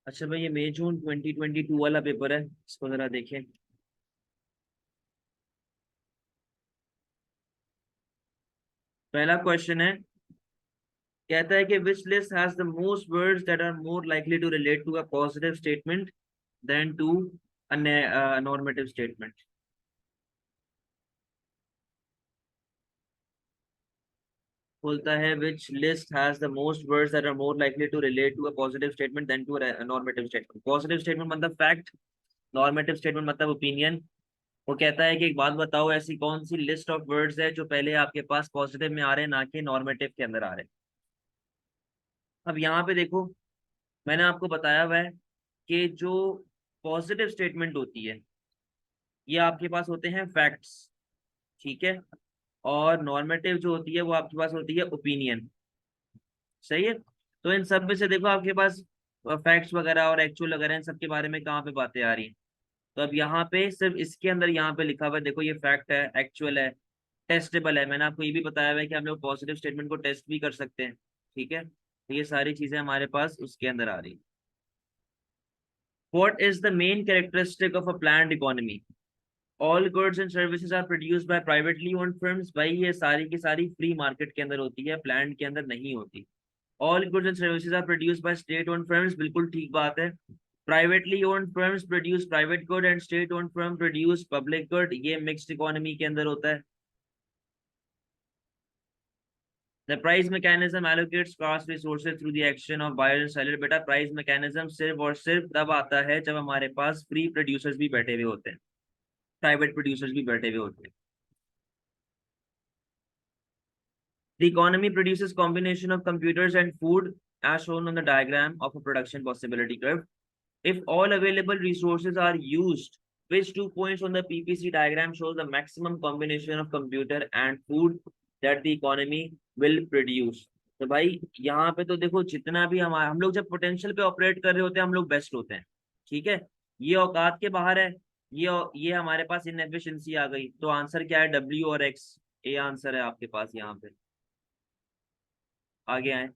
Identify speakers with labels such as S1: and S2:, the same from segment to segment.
S1: अच्छा भाई, ये मई जून 2022 वाला पेपर है, इसको जरा देखें। पहला क्वेश्चन है, कहता है कि which list has the most words that are more likely to relate to a positive statement than to a normative statement. बोलता है which list has the most words that are more likely to relate to a positive statement than to a normative statement. Positive statement मतलब fact, normative statement मतलब opinion. वो कहता है कि एक बात बताओ, ऐसी कौन सी लिस्ट ऑफ वर्ड्स है जो पहले आपके पास पॉजिटिव में आ रहे हैं, ना कि नॉर्मेटिव के अंदर आ रहे हैं। अब यहाँ पे देखो, मैंने आपको बताया हुआ है कि जो पॉजिटिव स्टेटमेंट होती है ये आपके पास होते हैं फैक्ट्स, ठीक है। और नॉर्मेटिव जो होती है वो आपके पास होती है ओपिनियन, सही है। तो इन सब में से देखो आपके पास फैक्ट्स वगैरह और एक्चुअल वगैरह इन सब के बारे में कहाँ पे बातें आ रही हैं। तो अब यहाँ पे सिर्फ इसके अंदर यहाँ पे लिखा हुआ है, देखो ये फैक्ट है, एक्चुअल है, टेस्टेबल है। मैंने आपको ये भी बताया हुआ है कि हम लोग पॉजिटिव स्टेटमेंट को टेस्ट भी कर सकते हैं, ठीक है। तो ये सारी चीजें हमारे पास उसके अंदर आ रही है। What is the main characteristic of a planned economy? All goods and services are produced by privately owned firms। भाई ये सारी की सारी फ्री मार्केट के अंदर होती है, प्लान्ड के अंदर नहीं होती। All goods and services are produced by state owned firms, बिल्कुल ठीक बात है। Privately owned firms produce private good and state owned firm produce public good, ये mixed economy के अंदर होता है। The price mechanism allocates scarce resources through the action of buyer and seller। बेटा प्राइस मैकेनिज्म सिर्फ और सिर्फ तब आता है जब हमारे पास फ्री प्रोड्यूसर्स भी बैठे हुए होते हैं, प्राइवेट प्रोड्यूसर्स भी बैठे हुए होते हैं। The economy produces combination of computers and food as shown on the diagram of a production possibility curve। If all available resources are used, which 2 points on the PPC diagram shows the maximum combination of computer and food that the economy will produce। तो भाई यहाँ पे तो देखो, जितना भी हम लोग जब पोटेंशियल पे ऑपरेट कर रहे होते हैं हम लोग बेस्ट होते हैं, ठीक है। ये औकात के बाहर है, ये हमारे पास इनएफिशिएंसी आ गई। तो आंसर क्या है, डब्ल्यू और एक्स, ए आंसर है आपके पास यहाँ पे। आगे आए।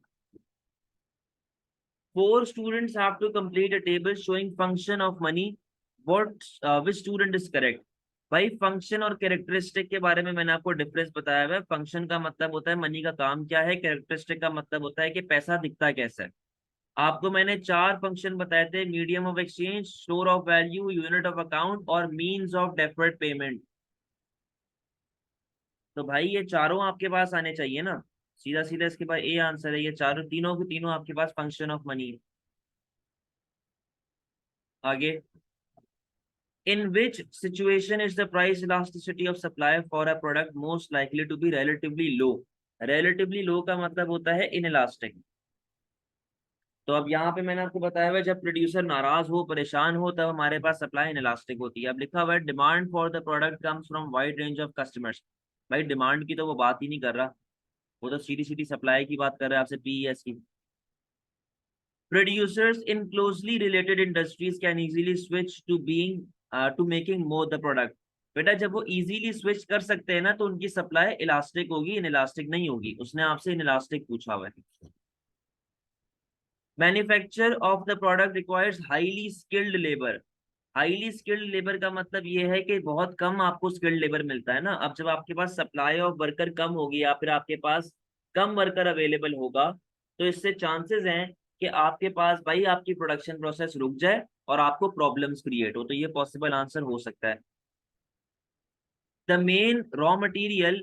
S1: 4 students have to complete a table showing function of money। What which student is correct? भाई फंक्शन और कैरेक्टरिस्टिक के बारे में मैंने आपको डिफरेंस बताया हुआ है। फंक्शन का मतलब होता है मनी का काम क्या है, कैरेक्टरिस्टिक का मतलब होता है कि पैसा दिखता कैसा है। आपको मैंने 4 फंक्शन बताए थे, medium of exchange, store of value, unit of account और मीन्स ऑफ डेफर्ड पेमेंट। तो भाई ये चारों आपके पास आने चाहिए ना, सीधा सीधा इसके बाद ए आंसर है। ये चारों तीनों के तीनों आपके पास फंक्शन ऑफ मनी है। आगे। In which situation is the price elasticity of supply for a product most likely to be relatively low? Relatively low का मतलब होता है inelastic। तो अब यहाँ पे मैंने आपको बताया हुआ है, जब प्रोड्यूसर नाराज हो, परेशान हो, तब हमारे पास सप्लाई इनलास्टिक होती है। अब लिखा हुआ है demand for the product comes from wide range of customers. भाई डिमांड की तो वो बात ही नहीं कर रहा, वो तो सीधी सीधी सप्लाई की बात कर रहा है आपसे, पीईएस की। Producers in closely related industries can easily switch to being to making more the product। बेटा जब वो इजीली स्विच कर सकते हैं ना तो उनकी सप्लाई इलास्टिक होगी, इनइलास्टिक नहीं होगी। उसने आपसे इनइलास्टिक पूछा हुआ है। Manufacture of the product requires highly skilled labour. Highly skilled labour का मतलब ये है कि बहुत कम आपको स्किल्ड लेबर मिलता है ना। अब जब आपके पास सप्लाई ऑफ वर्कर कम होगी या फिर आपके पास कम वर्कर अवेलेबल होगा, तो इससे चांसेस हैं कि आपके पास भाई आपकी प्रोडक्शन प्रोसेस रुक जाए और आपको प्रॉब्लम्स क्रिएट हो। तो ये पॉसिबल आंसर हो सकता है। The main raw material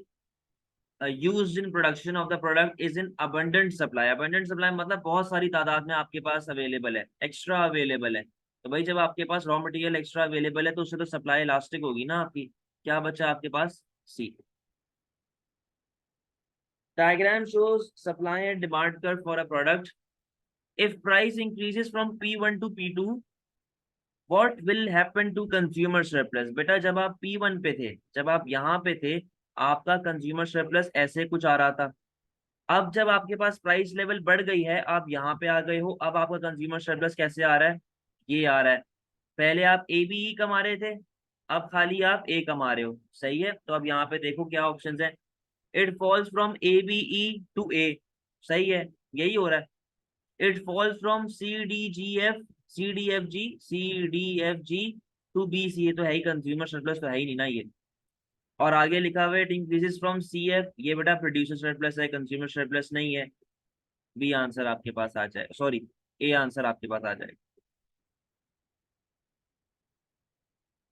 S1: used in production of the product is in abundant supply. Abundant supply मतलब बहुत सारी तादाद में आपके पास अवेलेबल है, एक्स्ट्रा अवेलेबल है। तो भाई जब आपके पास रॉ मटेरियल एक्स्ट्रा अवेलेबल है तो उससे तो सप्लाई इलास्टिक होगी ना आपकी। क्या बचा आपके पास, C. Diagram shows supply and demand curve for a product. If price increases from P1 to P2, what will happen to consumer surplus. बेटा जब आप P1 पे थे, जब आप यहाँ पे थे, आपका कंज्यूमर सरप्लस ऐसे कुछ आ रहा था। अब जब आपके पास प्राइस लेवल बढ़ गई है, आप यहाँ पे आ गए हो, अब आपका कंज्यूमर सरप्लस कैसे आ रहा है, ये आ रहा है। पहले आप ए बी ई कमा रहे थे, अब खाली आप ए कमा रहे हो, सही है। तो अब यहाँ पे देखो क्या ऑप्शंस है। It falls from A B E to A, सही है, यही हो रहा है। It falls from C D G F C D F G to B C, ये तो है ही कंज्यूमर सरप्लस, तो है ही नहीं ना ये। और आगे लिखा हुआ है it increases from C F, ये बेटा प्रोड्यूसर सरप्लस है, कंज्यूमर सरप्लस नहीं है। बी आंसर आपके पास आ जाए, सॉरी ए आंसर आपके पास आ जाए।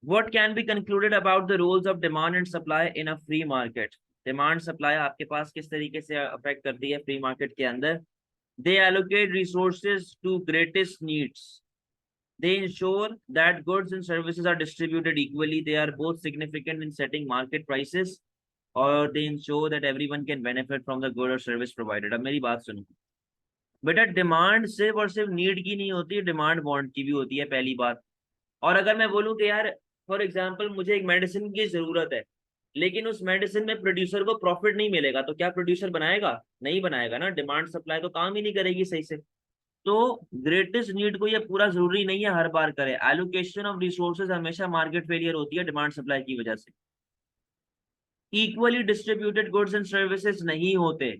S1: What can be concluded about the roles of demand and supply in a free market? Demand supply आपके पास किस तरीके से अफेक्ट करती है फ्री मार्केट के अंदर? They allocate resources to greatest needs. They ensure that goods and services are distributed equally. They are both significant in setting market prices, or they ensure that everyone can benefit from the good or service provided. अब मेरी बात सुनो बेटा, demand सिर्फ और सिर्फ need की नहीं होती, डिमांड वांट की भी होती है, पहली बात। और अगर मैं बोलूँ कि यार फॉर एग्जाम्पल मुझे एक मेडिसिन की जरूरत है, लेकिन उस मेडिसिन में प्रोड्यूसर को प्रॉफिट नहीं मिलेगा, तो क्या प्रोड्यूसर बनाएगा? नहीं बनाएगा ना, डिमांड सप्लाई तो काम ही नहीं करेगी सही से। तो ग्रेटेस्ट नीड को ये पूरा जरूरी नहीं है हर बार करे, एलोकेशन ऑफ रिसोर्सेज हमेशा मार्केट फेलियर होती है डिमांड सप्लाई की वजह से। Equally distributed goods and services नहीं होते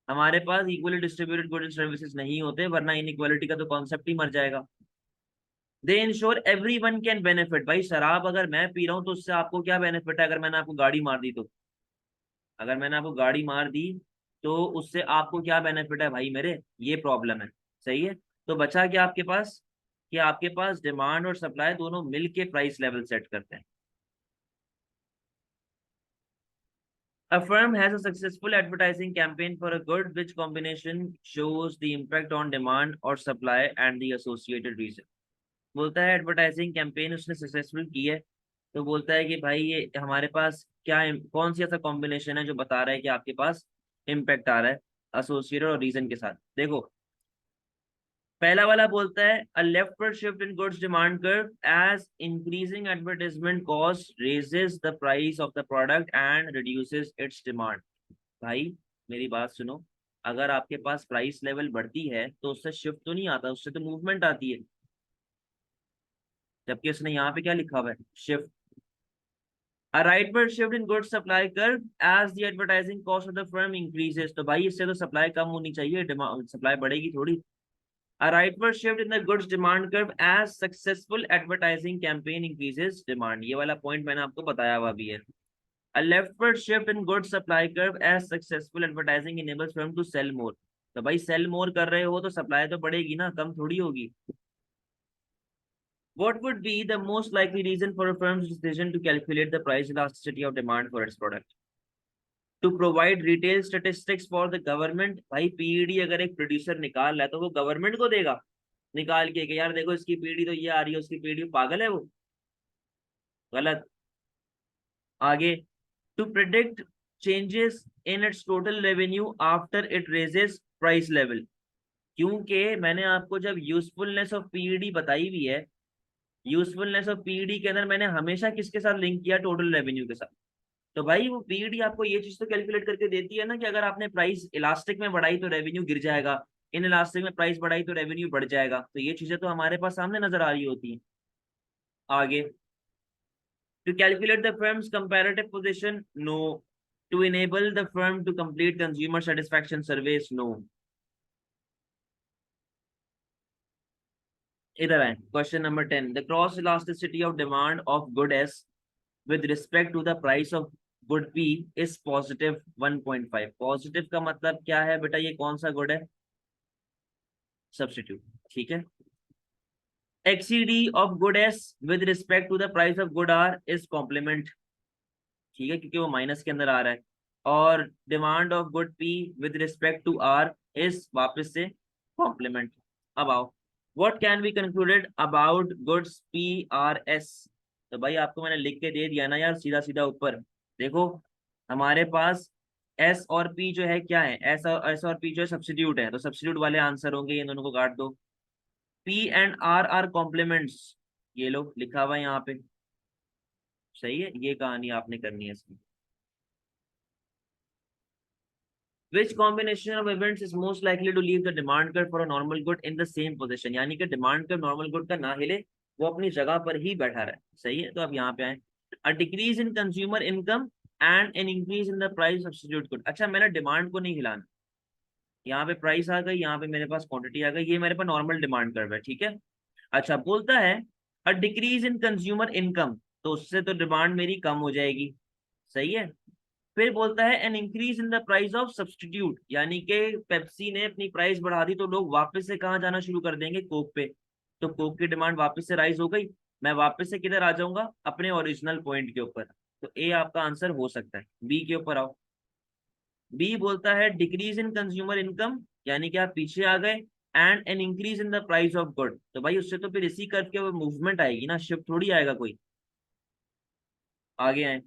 S1: हमारे पास, equally distributed goods and services नहीं होते, वरना इनइक्वालिटी का तो कॉन्सेप्ट ही मर जाएगा। दे ensure every one can benefit, भाई शराब अगर मैं पी रहा हूँ तो उससे आपको क्या बेनिफिट है? अगर मैंने आपको गाड़ी मार दी तो, अगर मैंने आपको गाड़ी मार दी तो उससे आपको क्या बेनिफिट है भाई मेरे? ये प्रॉब्लम है, सही है। तो बचा क्या आपके पास कि आपके पास डिमांड और सप्लाई दोनों मिलके प्राइस लेवल सेट करते हैं। A firm has a successful advertising campaign for a good which combination shows the impact on demand or supply and the associated reason. बोलता है एडवर्टाइजिंग कैंपेन उसने सक्सेसफुल की है, तो बोलता है कि भाई ये हमारे पास क्या कौन सी ऐसा कॉम्बिनेशन है जो बता रहा है कि आपके पास इम्पैक्ट आ रहा है एसोसिएटेड और रीजन के साथ। देखो पहला वाला बोलता है a leftward shift in goods demand curve as increasing advertisement cost raises the price of the product and reduces its demand. भाई मेरी बात सुनो, अगर आपके पास प्राइस लेवल बढ़ती है तो उससे शिफ्ट तो नहीं आता, उससे तो मूवमेंट आती है, जबकि उसने यहाँ पे क्या लिखा हुआ है? Shift. A rightward shift in goods supply curve as the advertising cost of the firm increases, तो भाई इससे तो सप्लाई कम होनी चाहिए, डिमांड सप्लाई बढ़ेगी थोड़ी। A rightward shift in the goods demand curve as successful advertising campaign increases demand, ये वाला पॉइंट मैंने आपको बताया हुआ भी है। A leftward shift in goods supply curve as successful advertising enables firm to sell more, तो भाई सेल मोर कर रहे हो तो सप्लाई तो बढ़ेगी ना, कम थोड़ी होगी। What would be the most likely reason for a firm's decision to calculate the price elasticity of demand for its product? To provide retail statistics for the government, भाई पीईडी अगर एक प्रोड्यूसर निकाल रहा है तो वो गवर्नमेंट को देगा निकाल के कि यार देखो इसकी पीईडी तो ये आ रही है, उसकी पीईडी, पागल है वो? गलत। आगे, to predict changes in its total revenue after it raises price level, क्योंकि मैंने आपको जब यूजफुलनेस ऑफ पीईडी बताई हुई है, यूजफुलनेस ऑफ पीईडी के अंदर मैंने हमेशा किसके साथ लिंक किया? टोटल रेवेन्यू के साथ। तो भाई वो पीईडी आपको ये चीज तो कैलकुलेट करके देती है ना कि अगर आपने प्राइस इलास्टिक में बढ़ाई तो रेवेन्यू गिर जाएगा, इन इलास्टिक में प्राइस बढ़ाई तो रेवेन्यू बढ़ जाएगा, तो ये चीजें तो हमारे पास सामने नजर आ रही होती हैं। आगे, to calculate the firm's comparative position, no. To enable the firm to complete consumer satisfaction surveys, no. इधर आए question number 10, the cross elasticity of demand of good S with respect to the price of good P is positive 1.5। Positive का मतलब क्या है बेटा? ये कौन सा गुड है? सब्स्टिट्यूट, ठीक है। XCD of good S with respect to the price of good R is complement, ठीक है, क्योंकि वो माइनस के अंदर आ रहा है। और demand of good P with respect to R is वापस से कॉम्प्लीमेंट। अब आओ, what can be concluded about goods PRS? तो भाई आपको मैंने लिख के दे दिया ना यार, सीधा सीधा ऊपर देखो, हमारे पास एस और पी जो है क्या है? एस और पी जो है सब्स्टिट्यूट है, तो सब्स्टिट्यूट वाले आंसर होंगे, ये दोनों को काट दो। पी एंड आर कॉम्प्लीमेंट्स, ये लो लिखा हुआ है यहाँ पे, सही है, ये कहानी आपने करनी है इसमें। Which combination of events is most likely to leave the demand curve for a normal good in the same position? यानी कि डिमांड कर्व नॉर्मल गुड का ना हिले, वो अपनी जगह पर ही बैठा रहे, सही है। तो अब यहाँ पे आए, a decrease in consumer income and an increase in the price substitute good. अच्छा मैंने डिमांड को नहीं हिलाना, यहाँ पे प्राइस आ गई, यहाँ पे मेरे पास क्वांटिटी आ गई, ये मेरे पास नॉर्मल डिमांड कर्व है, ठीक है। अच्छा, बोलता है a decrease in consumer income, तो उससे तो डिमांड मेरी कम हो जाएगी, सही है। फिर बोलता है an increase in the price of substitute, यानी कि पेप्सी ने अपनी प्राइस बढ़ा दी तो लोग वापस से कहाँ जाना शुरू कर देंगे, कोक पे। तो कोक की डिमांड वापस से राइज हो गई, मैं वापस से किधर आ जाऊंगा, अपने ओरिजिनल पॉइंट के ऊपर। तो ए आपका आंसर हो सकता है। बी के ऊपर आओ। बी बोलता है डिक्रीज इन कंज्यूमर इनकम, यानी कि आप पीछे आ गए, and an increase in the price of good, तो भाई उससे तो फिर इसी कर्व के मूवमेंट आएगी ना, शिफ्ट थोड़ी आएगा कोई। आगे आए।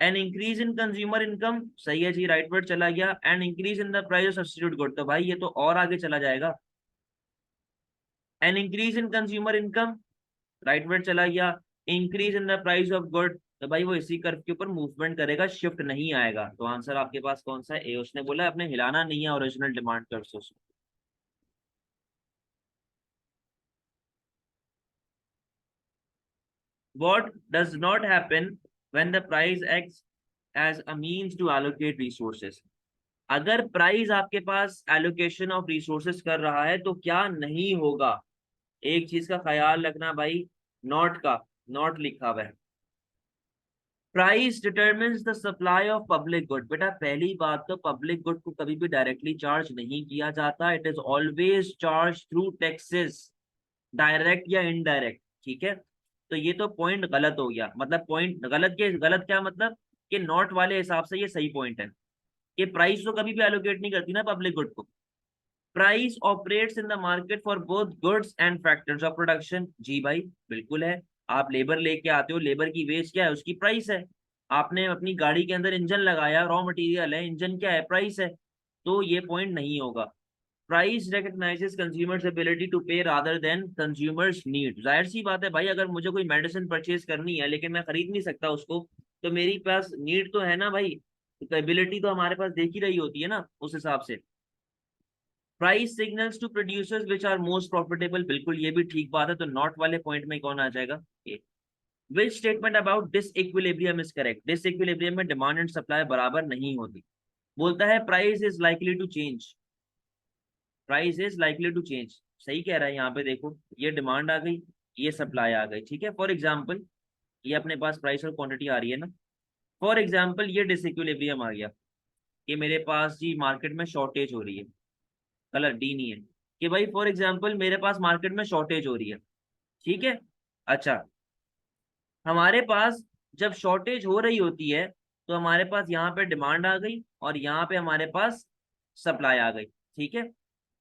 S1: An increase in consumer income, सही है जी, राइट वर्ड चला गया। And increase in the price of substitute good, तो भाई ये तो और आगे चला जाएगा। An increase in consumer income, right word चला गया। Increase in the price of good, तो भाई वो इसी कर्व के ऊपर मूवमेंट करेगा, शिफ्ट नहीं आएगा। तो आंसर आपके पास कौन सा है, ए। उसने बोला अपने हिलाना नहीं है ओरिजिनल डिमांड कर्व से उसको। What does not happen when the price acts as a means to allocate resources? अगर प्राइस आपके पास एलोकेशन ऑफ रिसोर्सेस कर रहा है तो क्या नहीं होगा। एक चीज का ख्याल रखना भाई, नॉट का, नॉट लिखा हुआ है। Price determines the supply of public good, बेटा पहली बात तो पब्लिक गुड को कभी भी डायरेक्टली चार्ज नहीं किया जाता, it is always charge through taxes, direct या इनडायरेक्ट, ठीक है। तो ये तो पॉइंट गलत हो गया, मतलब पॉइंट गलत के गलत क्या मतलब, कि नॉट वाले हिसाब से ये सही पॉइंट है कि प्राइस तो कभी भी एलोकेट नहीं करती ना पब्लिक गुड को। Price operates in the market for both goods and factors of production, जी भाई बिल्कुल है। आप लेबर लेके आते हो, लेबर की वेज क्या है, उसकी प्राइस है। आपने अपनी गाड़ी के अंदर इंजन लगाया, रॉ मटेरियल है, इंजन क्या है, प्राइस है। तो ये पॉइंट नहीं होगा। Price recognizes consumers ability to pay rather than consumers need, जाहिर सी बात है भाई, अगर मुझे कोई मेडिसिन परचेज करनी है लेकिन मैं खरीद नहीं सकता उसको, तो मेरी पास नीड तो है ना भाई, एबिलिटी तो हमारे पास देख ही रही होती है ना उस हिसाब से। Price signals to producers which are most profitable, बिल्कुल ये भी ठीक बात है, तो नॉट वाले पॉइंट में कौन आ जाएगा, ये। Which statement about disequilibrium is correct, disequilibrium में डिमांड एंड सप्लाई बराबर नहीं होती। बोलता है price is likely to change, price is likely to change, सही कह रहा है यहाँ पे, देखो ये डिमांड आ गई, ये सप्लाई आ गई, ठीक है। फॉर एग्जाम्पल ये अपने पास प्राइस और क्वांटिटी आ रही है ना, फॉर एग्जाम्पल ये डिसइक्विलिब्रियम आ गया कि मेरे पास जी मार्केट में शॉर्टेज हो रही है, कलर डी नहीं है, कि भाई फॉर एग्जाम्पल मेरे पास मार्केट में शॉर्टेज हो रही है, ठीक है। अच्छा, हमारे पास जब शॉर्टेज हो रही होती है तो हमारे पास यहाँ पे डिमांड आ गई और यहाँ पे हमारे पास सप्लाई आ गई, ठीक है।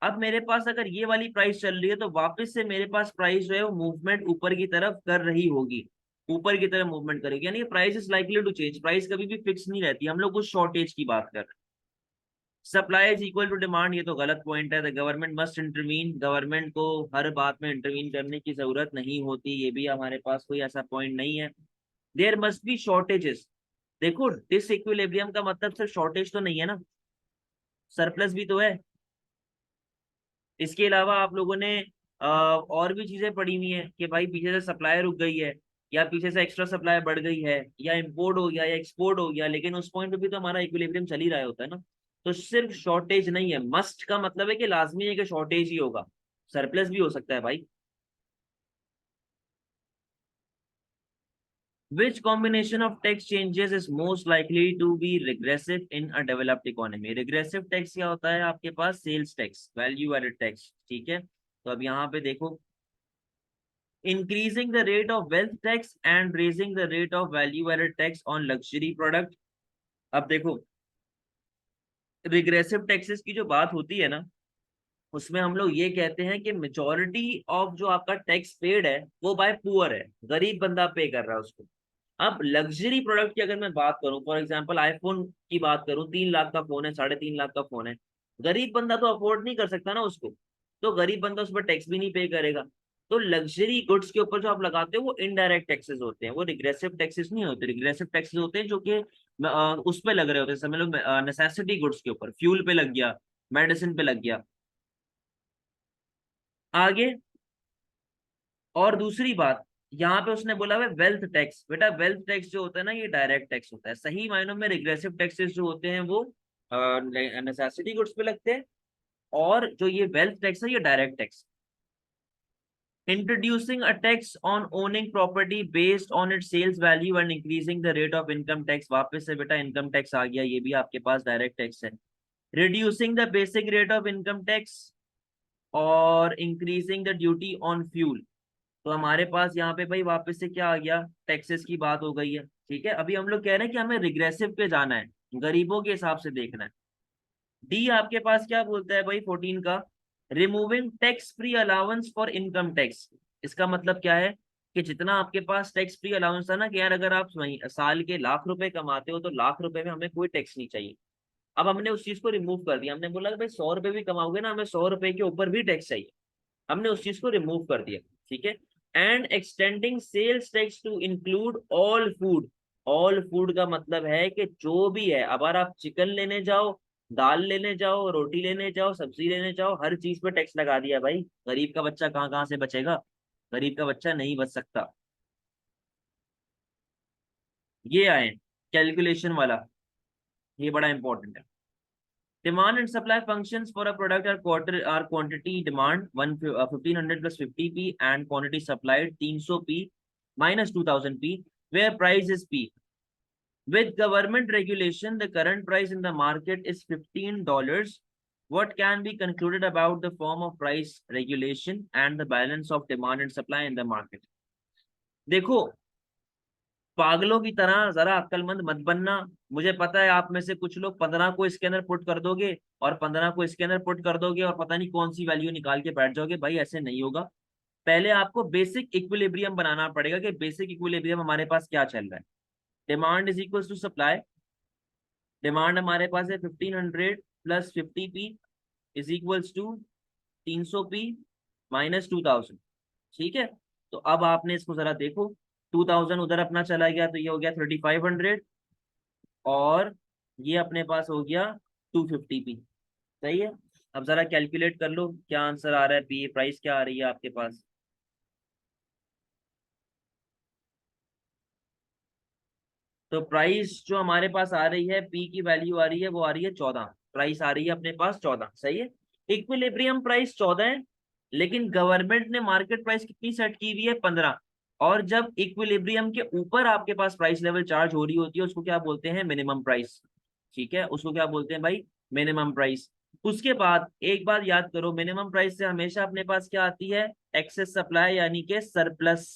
S1: अब मेरे पास अगर ये वाली प्राइस चल रही है तो वापस से मेरे पास प्राइस जो है वो मूवमेंट ऊपर की तरफ कर रही होगी, ऊपर की तरफ मूवमेंट करेगी, यानी price is likely to change, price कभी भी फिक्स नहीं रहती, हम लोग उस शॉर्टेज की बात कर रहे हैं। Supply is equal to demand, ये तो गलत पॉइंट है, the government must intervene, government को हर बात में इंटरवीन करने की जरूरत नहीं होती, ये भी हमारे पास कोई ऐसा पॉइंट नहीं है। देयर मस्ट बी शॉर्टेजेस, देखो डिसइक्विलिब्रियम का मतलब सिर्फ शॉर्टेज तो नहीं है ना, सरप्लस भी तो है। इसके अलावा आप लोगों ने और भी चीजें पढ़ी हुई है कि भाई पीछे से सप्लाई रुक गई है, या पीछे से एक्स्ट्रा सप्लाई बढ़ गई है, या इंपोर्ट हो गया या एक्सपोर्ट हो गया, लेकिन उस पॉइंट पे भी तो हमारा इक्विलिब्रियम चल ही रहा होता है ना। तो सिर्फ शॉर्टेज नहीं है, मस्ट का मतलब है कि लाजमी है कि शॉर्टेज ही होगा, सरप्लस भी हो सकता है भाई। Which combination of tax changes is most likely to be regressive in a developed economy? Regressive tax क्या होता है आपके पास, sales tax, value added tax, ठीक है। तो अब यहाँ पे देखो, increasing the rate of wealth tax and raising the rate of value added tax on luxury product। अब देखो रिग्रेसिव टैक्सेस की जो बात होती है ना, उसमें हम लोग ये कहते हैं कि मेजोरिटी ऑफ जो आपका टैक्स पेड है वो बाय पुअर है, गरीब बंदा पे कर रहा है उसको। अब लग्जरी प्रोडक्ट की अगर मैं बात करूं, फॉर एग्जांपल आईफोन की बात करूं, 3 लाख का फोन है, 3.5 लाख का फोन है, गरीब बंदा तो अफोर्ड नहीं कर सकता ना उसको, तो गरीब बंदा उस पर टैक्स भी नहीं पे करेगा। तो लग्जरी गुड्स के ऊपर जो आप लगाते हो वो इनडायरेक्ट टैक्सेस होते हैं, वो रिग्रेसिव टैक्सेस नहीं होते, रिग्रेसिव टैक्सेस होते हैं जो कि उस पे लग रहे होते हैं, समझ लो नेसेसिटी गुड्स के ऊपर, फ्यूल पे लग गया, मेडिसिन पे लग गया। आगे, और दूसरी बात, यहाँ पे उसने बोला हुआ वेल्थ टैक्स, बेटा वेल्थ टैक्स जो होता है ना ये डायरेक्ट टैक्स होता है, सही मायनों में रिग्रेसिव टैक्सेस जो होते हैं वो नेसेसिटी गुड्स पे लगते हैं, और जो ये वेल्थ टैक्स है ये direct tax. Introducing a tax on owning property based on it sales value and increasing the rate of income tax, वापस से बेटा इनकम टैक्स आ गया, ये भी आपके पास डायरेक्ट टैक्स है। Reducing the basic rate of income tax और increasing the duty on fuel. तो हमारे पास यहाँ पे भाई वापस से क्या आ गया, टैक्सेस की बात हो गई है। ठीक है, अभी हम लोग कह रहे हैं कि हमें रिग्रेसिव पे जाना है, गरीबों के हिसाब से देखना है। डी आपके पास क्या बोलता है भाई 14 का, removing tax free allowance for income tax. इसका मतलब क्या है कि जितना आपके पास टैक्स फ्री अलाउंस था ना, कि यार अगर आप साल के लाख रुपए कमाते हो तो लाख रुपए में हमें कोई टैक्स नहीं चाहिए। अब हमने उस चीज को रिमूव कर दिया, हमने बोला कि भाई 100 रुपए भी कमाओगे ना, हमें 100 रुपए के ऊपर भी टैक्स चाहिए। हमने उस चीज को रिमूव कर दिया। ठीक है, and extending sales tax to include all food. All food का मतलब है कि जो भी है, अगर आप चिकन लेने जाओ, दाल लेने जाओ, रोटी लेने जाओ, सब्जी लेने जाओ, हर चीज पे टैक्स लगा दिया भाई। गरीब का बच्चा कहाँ कहाँ से बचेगा, गरीब का बच्चा नहीं बच सकता। ये आए कैलकुलेशन वाला, ये बड़ा इंपॉर्टेंट है। Demand and supply functions for a product are quantity demand 1500 plus 50p and quantity supplied 300p minus 2000p, where price is p. With government regulation, the current price in the market is $15. What can be concluded about the form of price regulation and the balance of demand and supply in the market? देखो, पागलों की तरह जरा अक्लमंद मत बनना। मुझे पता है आप में से कुछ लोग 15 को इसके अंदर पुट कर दोगे और 15 को इसके अंदर पुट कर दोगे और पता नहीं कौन सी वैल्यू निकाल के बैठ जाओगे। भाई ऐसे नहीं होगा। पहले आपको बेसिक इक्विलिब्रियम बनाना पड़ेगा कि बेसिक इक्विलिब्रियम हमारे पास क्या चल रहा है। Demand is equal to supply. Demand हमारे पास है 1500 plus 50p is equals to 300p minus 2000। ठीक है, तो अब आपने इसको जरा देखो, 2000 उधर अपना चला गया तो ये हो गया 3500 और ये अपने पास हो गया 250p। सही है, अब जरा कैलकुलेट कर लो क्या आंसर आ रहा है, पी प्राइस क्या आ रही है आपके पास। तो प्राइस जो हमारे पास आ रही है, पी की वैल्यू आ रही है, वो आ रही है 14। प्राइस आ रही है अपने पास 14। सही है, इक्विलिब्रियम प्राइस 14 है, लेकिन गवर्नमेंट ने मार्केट प्राइस कितनी सेट की हुई है, 15। और जब इक्विलिब्रियम के ऊपर आपके पास प्राइस लेवल चार्ज हो रही होती है, उसको क्या बोलते हैं, मिनिमम प्राइस। ठीक है, उसको क्या बोलते हैं भाई, मिनिमम प्राइस। उसके बाद एक बात याद करो, मिनिमम प्राइस से हमेशा अपने पास क्या आती है, एक्सेस सप्लाई यानी कि सरप्लस।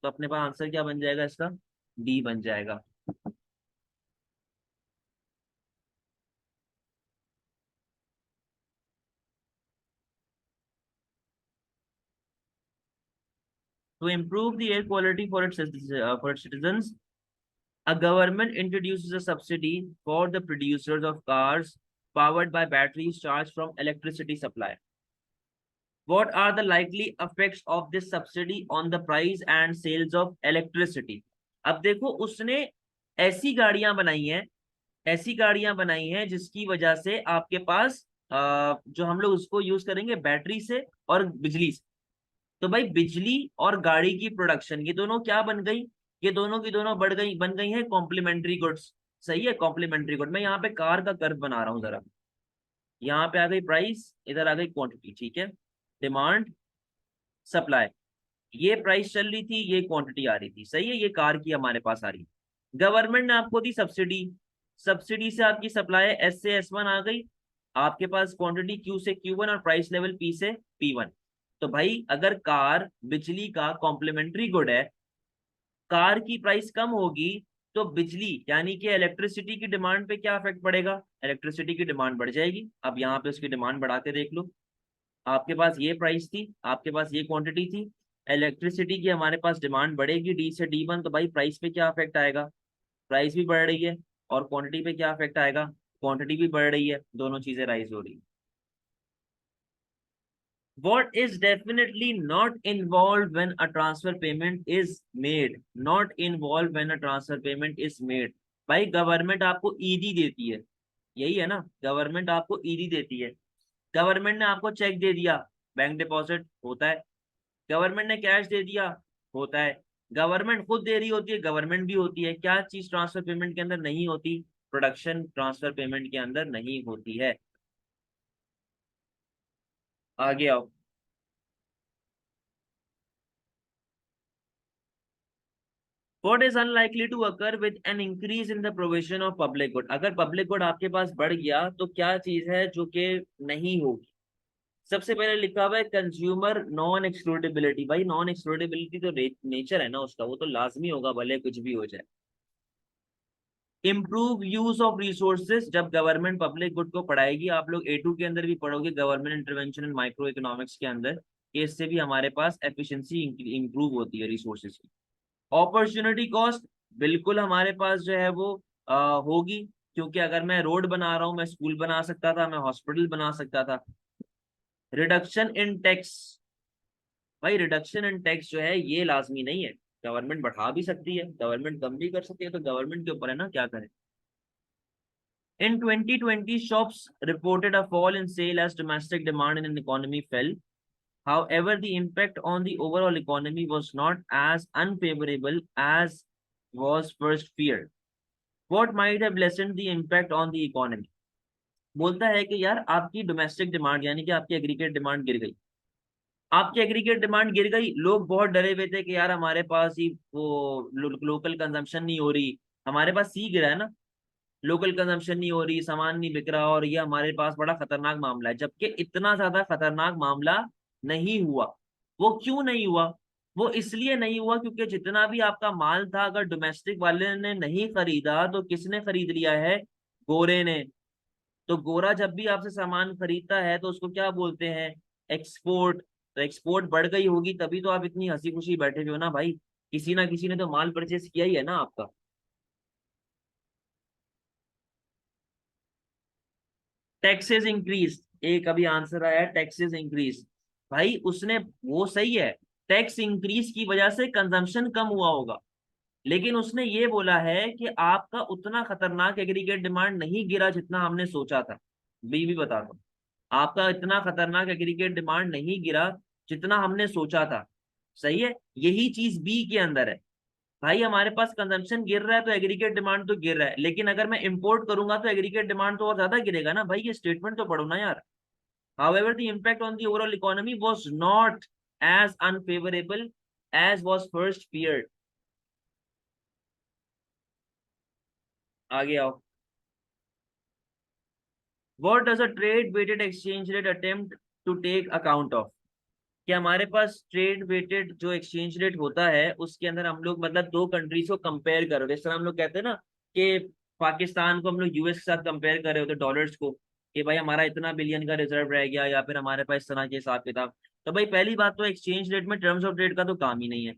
S1: तो अपने पास आंसर क्या बन जाएगा इसका, डी बन जाएगा। To improve the air quality for its citizens, a government introduces a subsidy for the producers of cars powered by batteries charged from electricity supply. What are the likely effects of this subsidy on the price and sales of electricity? अब देखो, उसने ऐसी गाड़ियां बनाई हैं, ऐसी गाड़ियां बनाई हैं जिसकी वजह से आपके पास जो हम लोग उसको यूज करेंगे बैटरी से और बिजली से। तो भाई बिजली और गाड़ी की प्रोडक्शन, ये दोनों क्या बन गई, ये दोनों की दोनों बढ़ गई, बन गई है कॉम्प्लीमेंट्री गुड्स। सही है, कॉम्प्लीमेंट्री गुड। मैं यहाँ पे कार का कर्व बना रहा हूँ जरा, यहाँ पे आ गई प्राइस, इधर आ गई क्वांटिटी। ठीक है, डिमांड सप्लाई, ये प्राइस चल रही थी, ये क्वांटिटी आ रही थी। सही है, ये कार की हमारे पास आ रही है। गवर्नमेंट ने आपको दी सब्सिडी, सब्सिडी से आपकी सप्लाई एस से S1 आ गई, आपके पास क्वांटिटी Q से Q1 और प्राइस लेवल P से P1। तो भाई अगर कार बिजली का कॉम्प्लीमेंट्री गुड है, कार की प्राइस कम होगी, तो बिजली यानी कि इलेक्ट्रिसिटी की डिमांड पे क्या इफेक्ट पड़ेगा, इलेक्ट्रिसिटी की डिमांड बढ़ जाएगी। अब यहाँ पे उसकी डिमांड बढ़ा के देख लो, आपके पास ये प्राइस थी, आपके पास ये क्वांटिटी थी, इलेक्ट्रिसिटी की हमारे पास डिमांड बढ़ेगी डी से D1, तो भाई प्राइस पे क्या इफेक्ट आएगा, प्राइस भी बढ़ रही है, और क्वांटिटी पे क्या इफेक्ट आएगा, क्वांटिटी भी बढ़ रही है, दोनों चीजें राइज हो रही है। What is definitely not involved when a transfer payment is made? Not involved when a transfer payment is made. भाई गवर्नमेंट आपको ईडी देती है, यही है ना, गवर्नमेंट आपको ईडी देती है। गवर्नमेंट ने आपको चेक दे दिया, बैंक डिपॉजिट होता है। गवर्नमेंट ने कैश दे दिया, होता है। गवर्नमेंट खुद दे रही होती है, गवर्नमेंट भी होती है। क्या चीज ट्रांसफर पेमेंट के अंदर नहीं होती, प्रोडक्शन ट्रांसफर पेमेंट के अंदर नहीं होती है। आगे आओ। What is unlikely to occur with an increase in the provision of public good? अगर पब्लिक गुड आपके पास बढ़ गया तो क्या चीज है जो कि नहीं होगी? सबसे पहले लिखा हुआ है कंज्यूमर नॉन एक्सक्लूडेबिलिटी। भाई नॉन एक्सक्लूडेबिलिटी तो नेचर है ना उसका, वो तो लाजमी होगा भले कुछ भी हो जाए। इम्प्रूव यूज ऑफ रिसोर्सेज, जब गवर्नमेंट पब्लिक गुड को पढ़ाएगी, आप लोग A2 के अंदर भी पढ़ोगे गवर्नमेंट इंटरवेंशन इन माइक्रो इकोनॉमिक्स के अंदर, कि इससे भी हमारे पास एफिशिएंसी इंप्रूव होती है रिसोर्सेज की। अपॉर्चुनिटी कॉस्ट, बिल्कुल हमारे पास जो है वो होगी, क्योंकि अगर मैं रोड बना रहा हूँ, मैं स्कूल बना सकता था, मैं हॉस्पिटल बना सकता था। रिडक्शन इन टैक्स, भाई रिडक्शन इन टैक्स जो है ये लाजमी नहीं है, गवर्नमेंट बढ़ा भी सकती है, गवर्नमेंट कम भी कर सकती है, तो गवर्नमेंट के ऊपर है ना क्या करे। In 2020, shops reported a fall in sale as domestic demand in an economy fell. However, the impact on the overall economy was not as unfavorable as was first feared. What might have lessened the impact on the economy? बोलता है कि यार आपकी domestic demand यानी कि आपकी aggregate demand गिर गई। आपकी एग्रीगेट डिमांड गिर गई, लोग बहुत डरे हुए थे कि यार हमारे पास ही वो लोकल कंजम्पशन नहीं हो रही, हमारे पास सी गिरा है ना, लोकल कंजम्पशन नहीं हो रही, सामान नहीं बिक रहा, और ये हमारे पास बड़ा खतरनाक मामला है। जबकि इतना ज्यादा खतरनाक मामला नहीं हुआ। वो क्यों नहीं हुआ? वो इसलिए नहीं हुआ क्योंकि जितना भी आपका माल था, अगर डोमेस्टिक वाले ने नहीं खरीदा तो किसने खरीद लिया है? गोरे ने। तो गोरा जब भी आपसे सामान खरीदता है तो उसको क्या बोलते हैं? एक्सपोर्ट। तो एक्सपोर्ट बढ़ गई होगी तभी तो आप इतनी हंसी खुशी बैठे हुए हो ना भाई, किसी ना किसी ने तो माल परचेस किया ही है ना आपका। टैक्सेस इंक्रीज, एक अभी आंसर आया है टैक्सेस इंक्रीज। भाई उसने, वो सही है, टैक्स इंक्रीज की वजह से कंजम्पशन कम हुआ होगा, लेकिन उसने ये बोला है कि आपका उतना खतरनाक एग्रीगेट डिमांड नहीं गिरा जितना हमने सोचा था। भी बता दो, आपका इतना खतरनाक एग्रीगेट डिमांड नहीं गिरा जितना हमने सोचा था। सही है, यही चीज बी के अंदर है। भाई हमारे पास कंजम्पशन गिर रहा है तो एग्रीगेट डिमांड तो गिर रहा है, लेकिन अगर मैं इंपोर्ट करूंगा तो एग्रीगेट डिमांड तो और ज्यादा गिरेगा ना भाई, ये स्टेटमेंट तो पढ़ो ना यार। However, the impact on the overall economy was not as unfavorable as was first feared. आगे आओ। What does a trade weighted exchange rate attempt to take account of? कि हमारे पास ट्रेड वेटेड जो एक्सचेंज रेट होता है उसके अंदर हम लोग मतलब दो कंट्रीज को कंपेयर करो, जैसे हम लोग कहते हैं ना कि पाकिस्तान को हम लोग यूएस के साथ कंपेयर कर रहे होते डॉलर्स को, कि भाई हमारा इतना बिलियन का रिजर्व रह गया या फिर हमारे पास इस तरह के हिसाब किताब। तो भाई पहली बात तो एक्सचेंज रेट में टर्म्स ऑफ ट्रेड का तो काम ही नहीं है।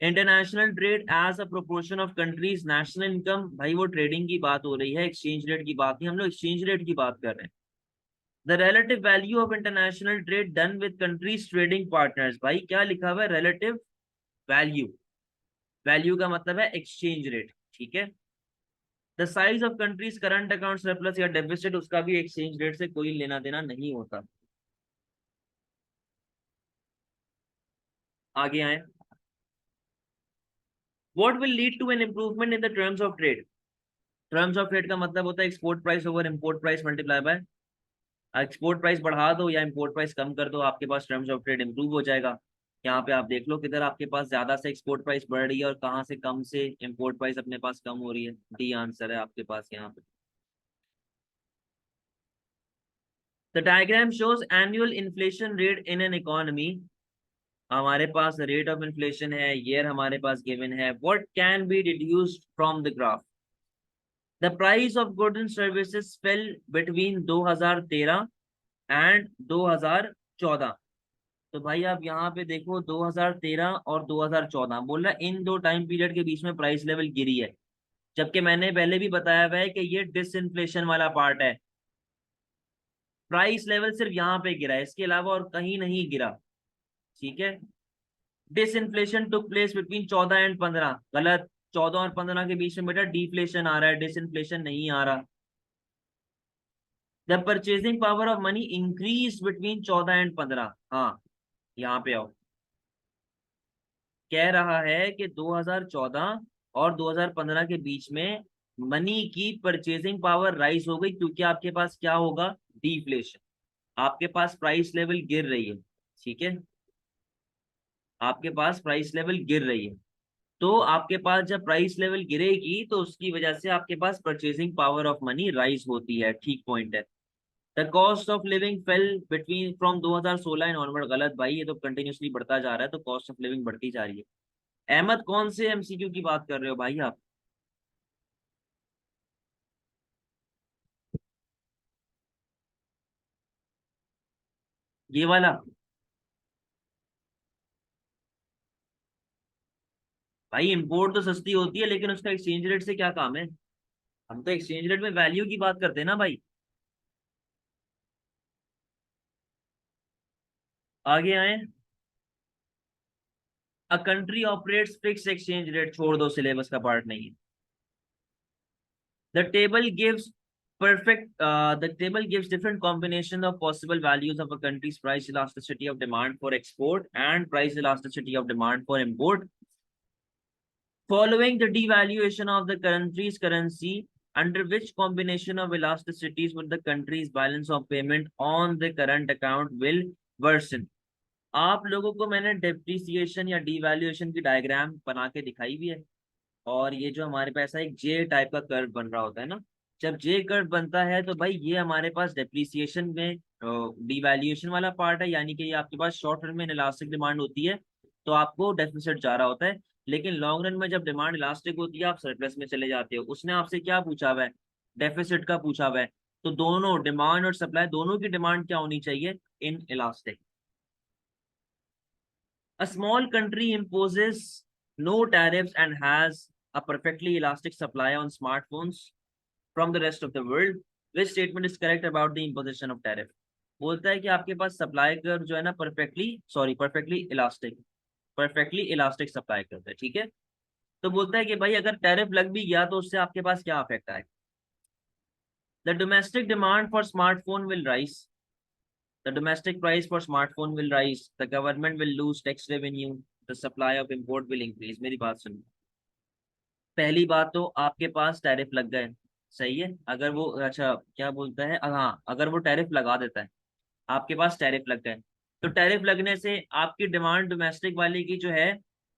S1: International trade as a proportion of countries national income, भाई वो ट्रेडिंग की बात हो रही है, एक्सचेंज रेट की बात नहीं, हम लोग एक्सचेंज रेट की बात कर रहे हैं। The relative value of international trade done with countries trading partners, भाई क्या लिखा हुआ है? relative value. वैल्यू का मतलब है एक्सचेंज रेट, ठीक है। The size of countries current account surplus या डेफिसिट, उसका भी एक्सचेंज रेट से कोई लेना देना नहीं होता। आगे आए। What will lead to an improvement in the terms of trade? Terms of trade का मतलब होता है export price over import price multiply by, export price बढ़ा दो या इंपोर्ट प्राइस कम कर दो, आपके पास टर्म्स ऑफ ट्रेड इंप्रूव हो जाएगा। यहाँ पे आप देख लो किधर आपके पास ज्यादा से एक्सपोर्ट प्राइस बढ़ रही है और कहाँ से कम से इंपोर्ट प्राइस अपने पास कम हो रही है। डी आंसर है आपके पास यहाँ पे। The diagram shows annual inflation rate in an economy, हमारे पास रेट ऑफ इन्फ्लेशन है, ईयर हमारे पास गिवन है। What can be deduced from the graph? The price of goods and services fail between 2013 and 2014। तो भाई आप यहाँ पे देखो 2013 और 2014 बोल रहा है इन दो टाइम पीरियड के बीच में प्राइस लेवल गिरी है, जबकि मैंने पहले भी बताया हुआ है कि ये डिसइंफ्लेशन वाला पार्ट है। प्राइस लेवल सिर्फ यहाँ पे गिरा है, इसके अलावा और कहीं नहीं गिरा, ठीक है। डिसइंफ्लेशन टुक प्लेस बिटवीन 14 एंड 15, गलत। 14 और 15 के बीच में बेटा डिफ्लेशन आ रहा है, डिसइंफ्लेशन नहीं आ रहा। The purchasing power of money increase between 14 and 15, हाँ यहाँ पे आओ। कह रहा है कि 2014 और 2015 के बीच में मनी की परचेजिंग पावर राइज हो गई, क्योंकि आपके पास क्या होगा? डिफ्लेशन। आपके पास प्राइस लेवल गिर रही है, ठीक है, आपके पास प्राइस लेवल गिर रही है, तो आपके पास जब प्राइस लेवल गिरेगी तो उसकी वजह से आपके पास purchasing power of money rise होती है, ठीक पॉइंट है। The cost of living fell between from 2016 and onward, गलत भाई, ये तो कंटिन्यूसली बढ़ता जा रहा है, तो कॉस्ट ऑफ लिविंग बढ़ती जा रही है। अहमद कौन से एमसीक्यू की बात कर रहे हो भाई आप? ये वाला? भाई इंपोर्ट तो सस्ती होती है लेकिन उसका एक्सचेंज रेट से क्या काम है? हम तो एक्सचेंज रेट में वैल्यू की बात करते हैं ना भाई। आगे आए। A country operates fix exchange rate, छोड़ दो, सिलेबस का पार्ट नहीं है। The table gives the table gives different combination of possible values of a country's price elasticity of demand for export and price elasticity of demand for import following the devaluation of the country's currency, under which combination of elasticities would the country's balance of payment on the current account will worsen। आप लोगों को मैंने depreciation या devaluation की diagram बना के दिखाई भी है। और ये जो हमारे पास एक जे टाइप का कर्व बन रहा होता है ना, जब जे कर्व बनता है तो भाई ये हमारे पास डेप्रिसिएशन में डिवैल्यूएशन वाला पार्ट है, यानी कि ये आपके पास शॉर्ट रन में इलास्टिक डिमांड होती है तो आपको डेफिसिट जा रहा होता है। लेकिन लॉन्ग रन में जब डिमांड इलास्टिक होती है आप सरप्लस में चले जाते हो। उसने आपसे क्या पूछा हुआ है? डेफिसिट का पूछा हुआ है। तो दोनों डिमांड और सप्लाई दोनों की डिमांड क्या होनी चाहिए? In elastic. A small country imposes no tariffs and has a perfectly elastic supply on smartphones from the rest of the world. Which statement is correct about the imposition of tariff? बोलता है कि आपके पास supply कर जो है ना perfectly elastic supply करता है, ठीक है। तो बोलता है कि भाई अगर टैरिफ लग भी गया तो उससे आपके पास क्या अफेक्ट आएगा? The domestic demand for smartphone will rise, the domestic price for smartphone will rise, the government will lose tax revenue, the supply of import will increase। मेरी बात सुनो। पहली बात तो आपके पास टैरिफ लग गए, सही है, अगर वो, अच्छा क्या बोलता है, हाँ, अगर वो टैरिफ लगा देता है, आपके पास टैरिफ लग गए, तो टैरिफ लगने से आपकी डिमांड डोमेस्टिक वाले की जो है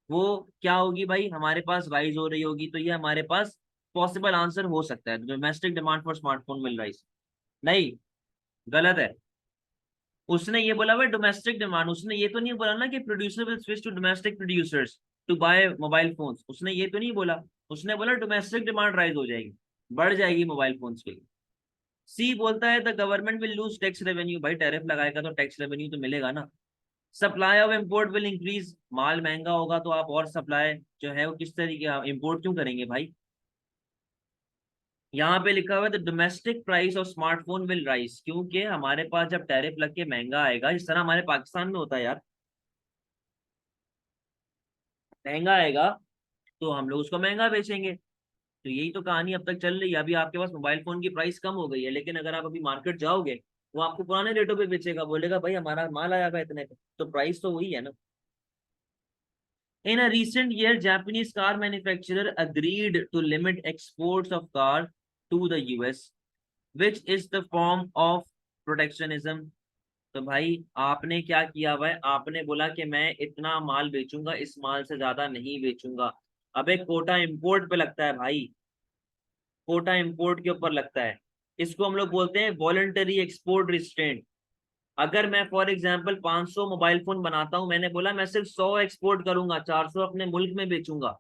S1: वो क्या होगी भाई? हमारे पास राइज हो रही होगी। तो ये हमारे पास पॉसिबल आंसर हो सकता है, domestic demand for smartphone will rise. नहीं, गलत है। उसने ये बोला भाई डोमेस्टिक डिमांड, उसने ये तो नहीं बोला ना कि producer will switch to domestic producers to buy mobile phones, उसने ये तो नहीं बोला। उसने बोला डोमेस्टिक डिमांड राइज हो जाएगी, बढ़ जाएगी मोबाइल फोन्स के लिए। सी बोलता है the government will lose tax revenue, भाई टैरिफ लगाएगा तो टैक्स रेवेन्यू तो मिलेगा ना। Supply of import will increase, माल महंगा होगा तो आप और सप्लाई जो है वो किस तरीके इम्पोर्ट क्यों करेंगे भाई? यहाँ पे लिखा हुआ है the domestic price of smartphone will rise, क्योंकि हमारे पास जब टैरिफ लग के महंगा आएगा, इस तरह हमारे पाकिस्तान में होता है यार, महंगा आएगा तो हम लोग उसको महंगा बेचेंगे। तो यही तो कहानी अब तक चल रही है। अभी आपके पास मोबाइल फोन की प्राइस कम हो गई है, लेकिन अगर आप अभी मार्केट जाओगे वो आपको पुराने रेटों पे बेचेगा, बोलेगा भाई हमारा माल आया हुआ है इतने पे, तो प्राइस तो वही है ना। इन अ recent year, Japanese car manufacturer agreed to limit exports of car to the US, which is the form of protectionism। तो भाई आपने क्या किया हुआ है? आपने बोला कि मैं इतना माल बेचूंगा, इस माल से ज्यादा नहीं बेचूंगा। अब एक कोटा इंपोर्ट पे लगता है भाई, कोटा इंपोर्ट के ऊपर लगता है। इसको हम लोग बोलते हैं वॉलंटरी एक्सपोर्ट रिस्ट्रेंट। अगर मैं फॉर एग्जांपल 500 मोबाइल फोन बनाता हूं, मैंने बोला मैं सिर्फ 100 एक्सपोर्ट करूंगा, 400 अपने मुल्क में बेचूंगा।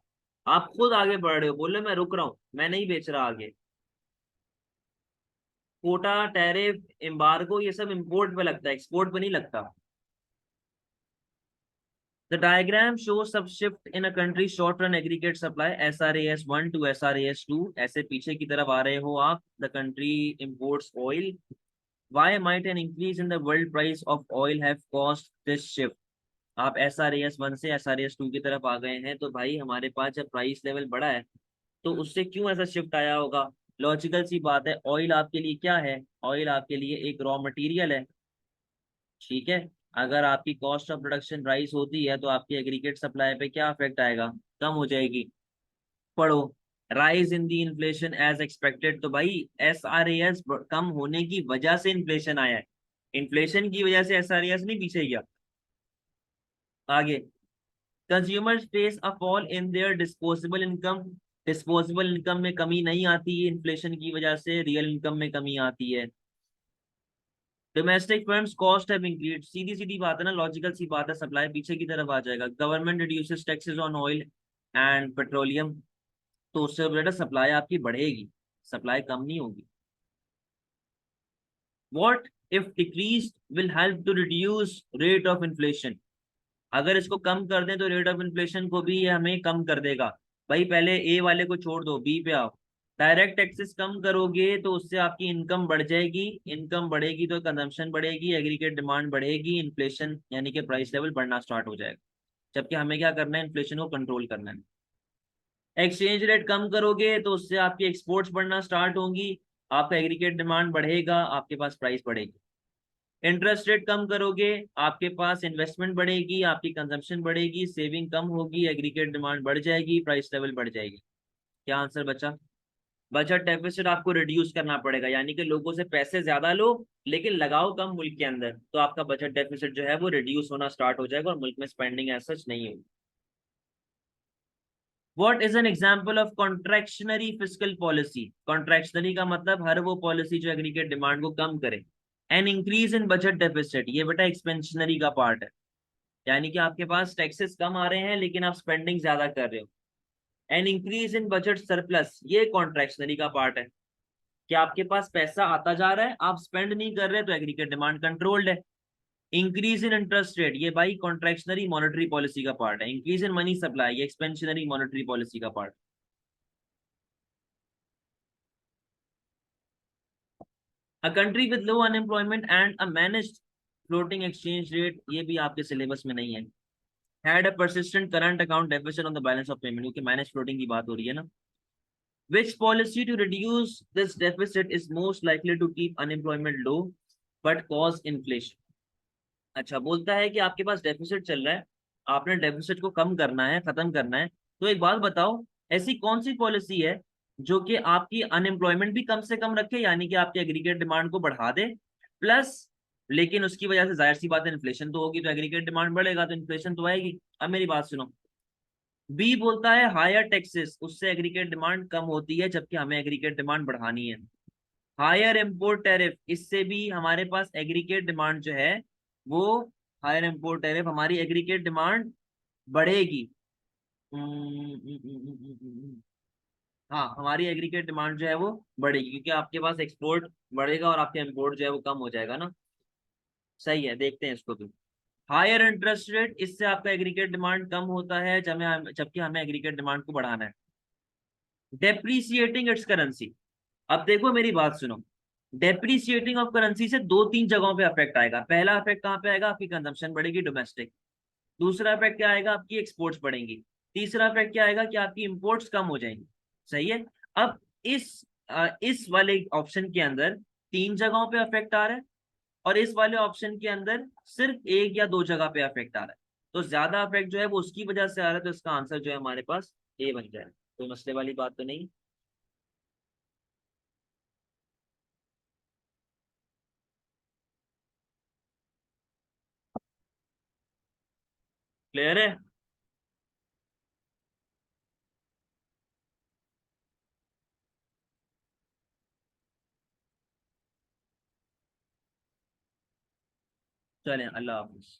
S1: आप खुद आगे बढ़ रहे हो, बोले मैं रुक रहा हूं, मैं नहीं बेच रहा आगे। कोटा, टैरिफ, एम्बार्गो, ये सब इंपोर्ट पे लगता है, एक्सपोर्ट पे नहीं लगता। The diagram shows some shift in a country's short-run aggregate supply SRAS1 to SRAS2। ऐसे पीछे की तरफ आ रहे हो आप। The country imports oil। Why might an increase in the world price of oil have caused this shift? आप SRAS1 से SRAS2 की तरफ आ गए हैं, तो भाई हमारे पास जब प्राइस लेवल बढ़ा है तो उससे क्यों ऐसा शिफ्ट आया होगा? लॉजिकल सी बात है, ऑयल आपके लिए क्या है? ऑयल आपके लिए एक रॉ मटेरियल है, ठीक है। अगर आपकी कॉस्ट ऑफ प्रोडक्शन राइज होती है तो आपकी एग्रीगेट सप्लाई पे क्या इफेक्ट आएगा? कम हो जाएगी। पढ़ो। Rise in the inflation as expected, तो भाई एस आर ए एस कम होने की वजह से इन्फ्लेशन आया है। इन्फ्लेशन की वजह से एसआरईएस नहीं पीछे गया। आगे, consumers face a fall in their disposable income. Disposable income में कमी नहीं आती है इन्फ्लेशन की वजह से, रियल इनकम में कमी आती है। Domestic firms cost have increase, सीधी सीधी बात है ना, लॉजिकल सी बात है, सप्लाई पीछे की तरफ आ जाएगा। Government reduces taxes on oil and petroleum, तो उससे बेटा सप्लाई आपकी बढ़ेगी, सप्लाई कम नहीं होगी। What if decrease will help to reduce rate of inflation, अगर इसको कम कर दें तो रेट ऑफ इन्फ्लेशन को भी ये हमें कम कर देगा। भाई पहले ए वाले को छोड़ दो, बी पे आओ। डायरेक्ट टैक्सेस कम करोगे तो उससे आपकी इनकम बढ़ जाएगी, इनकम बढ़ेगी तो कंजम्पशन बढ़ेगी, एग्रीगेट डिमांड बढ़ेगी, इन्फ्लेशन यानी कि प्राइस लेवल बढ़ना स्टार्ट हो जाएगा। जबकि हमें क्या करना है, इन्फ्लेशन को कंट्रोल करना है। एक्सचेंज रेट कम करोगे तो उससे आपकी एक्सपोर्ट्स बढ़ना स्टार्ट होंगी, आपका एग्रीगेट डिमांड बढ़ेगा, आपके पास प्राइस बढ़ेगी। इंटरेस्ट रेट कम करोगे, आपके पास इन्वेस्टमेंट बढ़ेगी, आपकी कंजम्पशन बढ़ेगी, सेविंग कम होगी, एग्रीगेट डिमांड बढ़ जाएगी, प्राइस लेवल बढ़ जाएगी। क्या आंसर बचा? बजट डेफिसिट आपको रिड्यूस करना पड़ेगा, यानी कि लोगों से पैसे ज्यादा लो लेकिन लगाओ कम मुल्क के अंदर, तो आपका बजट डेफिसिट जो है वो रिड्यूस होना स्टार्ट हो जाएगा और मुल्क में स्पेंडिंग एज सच नहीं होगी। What is an example of contractionary fiscal policy? Contractionary का मतलब हर वो पॉलिसी जो एग्रीगेट डिमांड को कम करे। An increase in budget deficit, ये बेटा एक्सपेंशनरी का पार्ट है, यानी कि आपके पास टैक्सेस कम आ रहे हैं लेकिन आप स्पेंडिंग ज्यादा कर रहे हो। An increase in budget surplus, ये कॉन्ट्रैक्शनरी का पार्ट है कि आपके पास पैसा आता जा रहा है, आप स्पेंड नहीं कर रहे, तो एग्रीगेट डिमांड कंट्रोल्ड है। इंक्रीज इन इंटरेस्ट रेट, ये भाई कॉन्ट्रैक्शनरी मॉनेटरी पॉलिसी का पार्ट है। इंक्रीज इन मनी सप्लाई, ये एक्सपेंशनरी मॉनेटरी पॉलिसी का part. A country with low unemployment and a managed floating exchange rate, ये भी आपके सिलेबस में नहीं है। Had a persistent current account deficit on the balance of payment, क्योंकि manage floating की बात हो रही है ना। Which policy to reduce this deficit is most likely to keep unemployment low but cause inflation? अच्छा, बोलता है कि आपके पास डेफिसिट चल रहा है, आपने डेफिसिट को कम करना है, खत्म करना है, तो एक बात बताओ, ऐसी कौन सी पॉलिसी है जो कि आपकी अनएम्प्लॉयमेंट भी कम से कम रखे, यानी कि आपकी एग्रीगेट डिमांड को बढ़ा दे, प्लस लेकिन उसकी वजह से जाहिर सी बात है इन्फ्लेशन तो होगी, तो एग्रीगेट डिमांड बढ़ेगा तो इन्फ्लेशन तो आएगी। अब मेरी बात सुनो, बी बोलता है हायर टैक्सेस, उससे एग्रीगेट डिमांड कम होती है जबकि हमें एग्रीगेट डिमांड बढ़ानी है। हायर इम्पोर्ट टैरिफ, इससे भी हमारे पास एग्रीगेट डिमांड जो है वो, हायर इम्पोर्ट टैरिफ हमारी एग्रीगेट डिमांड बढ़ेगी। हाँ, हमारी एग्रीगेट डिमांड जो है वो बढ़ेगी क्योंकि आपके पास एक्सपोर्ट बढ़ेगा और आपके इम्पोर्ट जो है वो कम हो जाएगा ना। सही है, देखते हैं इसको भी। हायर इंटरेस्ट रेट, इससे आपका एग्रीगेट डिमांड कम होता है जबकि हमें एग्रीगेट डिमांड को बढ़ाना है। डेप्रीसिएटिंग इट्स करेंसी, अब देखो मेरी बात सुनो, डेप्रीसिएटिंग ऑफ करेंसी से दो तीन जगहों पे अफेक्ट आएगा। पहला अफेक्ट कहाँ पे आएगा, आपकी कंजम्पशन बढ़ेगी डोमेस्टिक। दूसरा इफेक्ट क्या आएगा, आपकी एक्सपोर्ट्स बढ़ेंगी। तीसरा इफेक्ट क्या आएगा कि आपकी इंपोर्ट्स कम हो जाएंगी। सही है। अब इस वाले ऑप्शन के अंदर तीन जगहों पे अफेक्ट आ रहा है और इस वाले ऑप्शन के अंदर सिर्फ एक या दो जगह पे अफेक्ट आ रहा है, तो ज्यादा अफेक्ट जो है वो उसकी वजह से आ रहा है, तो इसका आंसर जो है हमारे पास ए बन जाए। कोई मसले वाली बात तो नहीं। क्लियर है? चलें, अल्लाह हाफिज।